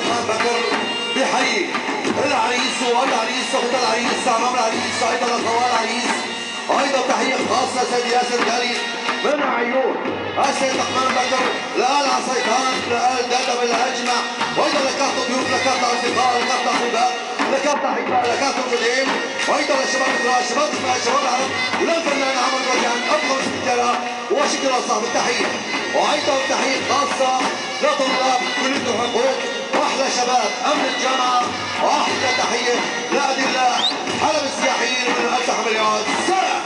تقمان بكر بحيي العريس والعريس اخت العريس امام العريس ايضا اخوان العريس. ايضا تحيه خاصه سيدي ياسر جاري من عيون السيد تقمان بكر لآل عصيتان لآل دادم الاجمع، وايضا لكافه ضيوف لكافه اصدقاء لكافه احباء لكافه احباء لكافه المديرين، وايضا لشباب القراء شباب القراء شباب العرب وللفنان عمر رجعان ابخل السكره وشكرا صاحب التحيه. وايضا تحيه خاصه لطلاب كليه الحقوق واحلى شباب امن الجامعه، واحلى تحيه لادلاء حلب السياحيين من افتح مليون سنه.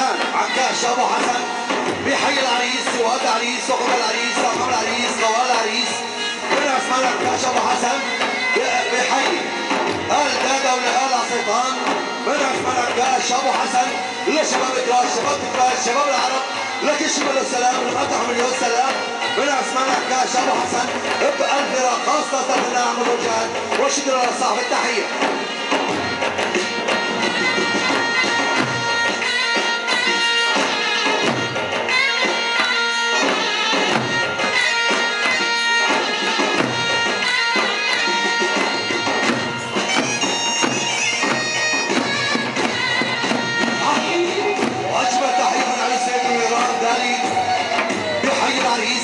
عثمان عكاش ابو حسن بيحيي العريس وقت عريس وخد العريس وقام العريس خوال العريس بن عثمان عكاش ابو حسن بيحيي ال دادا ولقال عصيطان بن عثمان عكاش ابو حسن لشباب كراش شباب كراش شباب العرب لك الشمال والسلام الفتح مليون سلام بن عثمان عكاش ابو حسن بألف ليرة خاصة لنا عم الرجال وشكرا لصاحب التحية.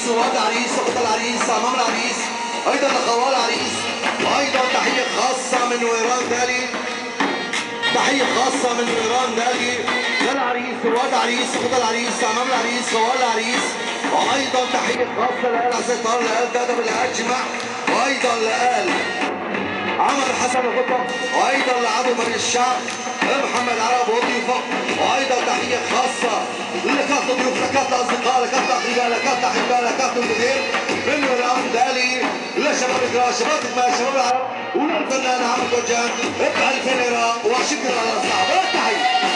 وهذا عريس وقت العريس امام العريس ايضا لخوال العريس وايضا تحيه خاصه من ويران دالي تحيه خاصه من ويران دالي للعريس وهذا عريس وقت العريس امام العريس خوال العريس وايضا تحيه خاصه لآل عسيطان لآل دادا بالاجمع وايضا لآل عمر حسن القطب وايضا لعضو مجلس الشعب محمد عرب وضيوفه وايضا تحيه خاصه لكافه ضيوف لكافه اصدقاء لكافه اقرباء لكافه احباء لكافه المدير من ورام دالي لشباب الكراش شباب الكمال شباب العرب وللفنان عمر توجان ب 2000 ليره وشكرا على الصعب والتحيه.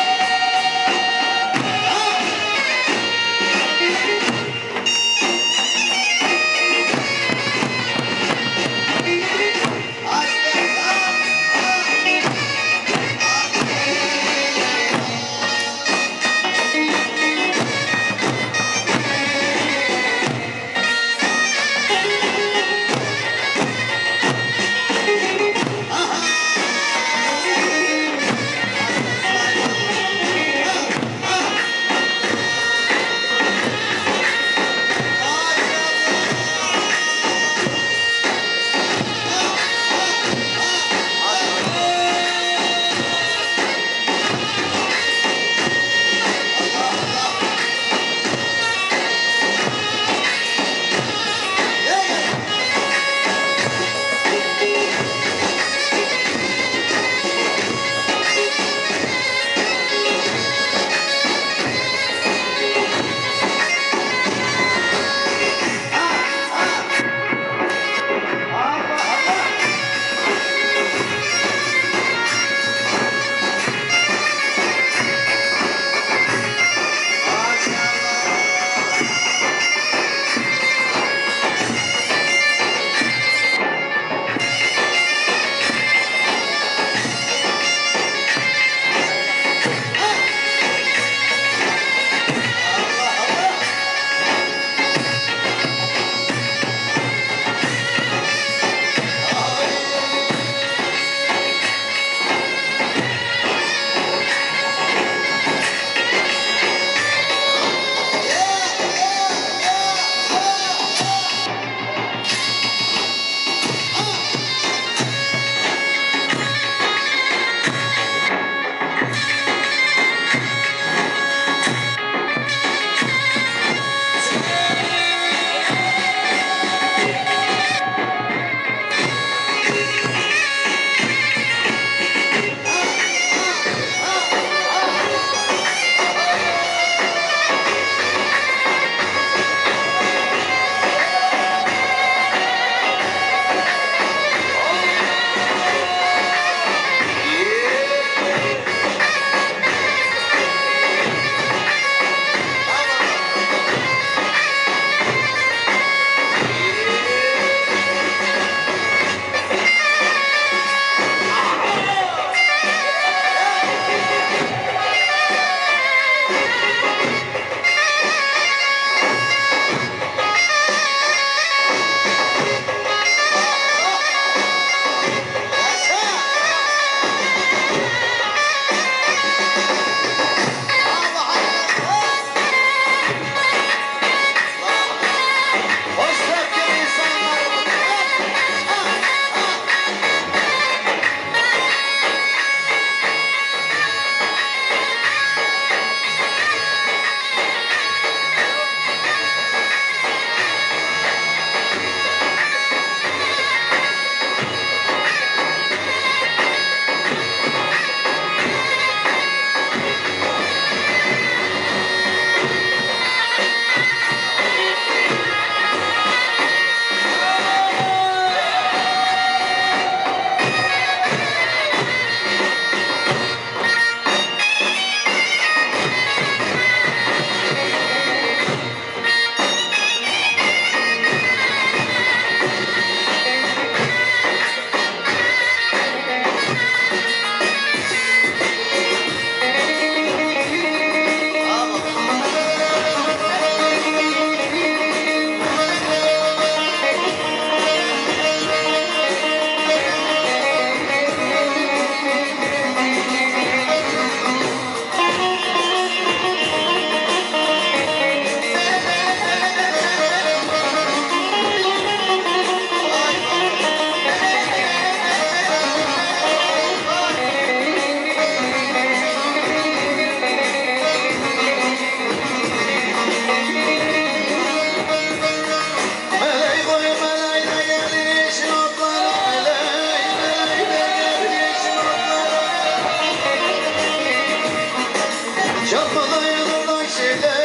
شطنا يضرنا شلي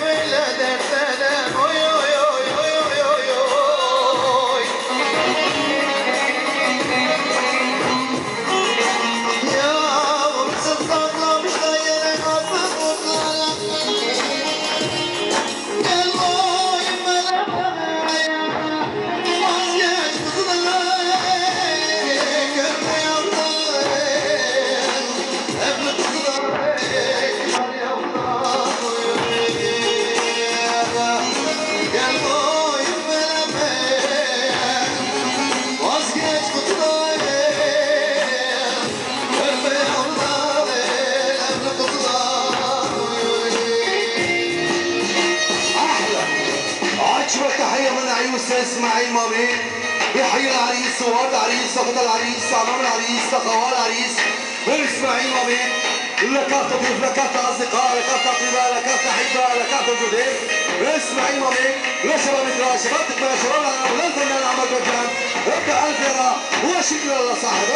بلا درسنا اوي اوي اوي اوي اوي اوي يا ورس الصدلة مش ضايلة غصب وطلع قلبه يملا واسياج بصدلة قلبي يا تحية من عيوس اسماعيل مامين بيحيي العريس وورد العريس وخد العريس وعمام العريس وخوال العريس من اسماعيل مامين لكافة ضيوف لكافة أصدقاء لكافة أقرباء لكافة أحباء لكافة جديد من اسماعيل مامين لشباب الدراسة شباب تكمل شباب العمل ولن تنال عمل بالجنان ابدأ الفرا وشكرا لله صاحب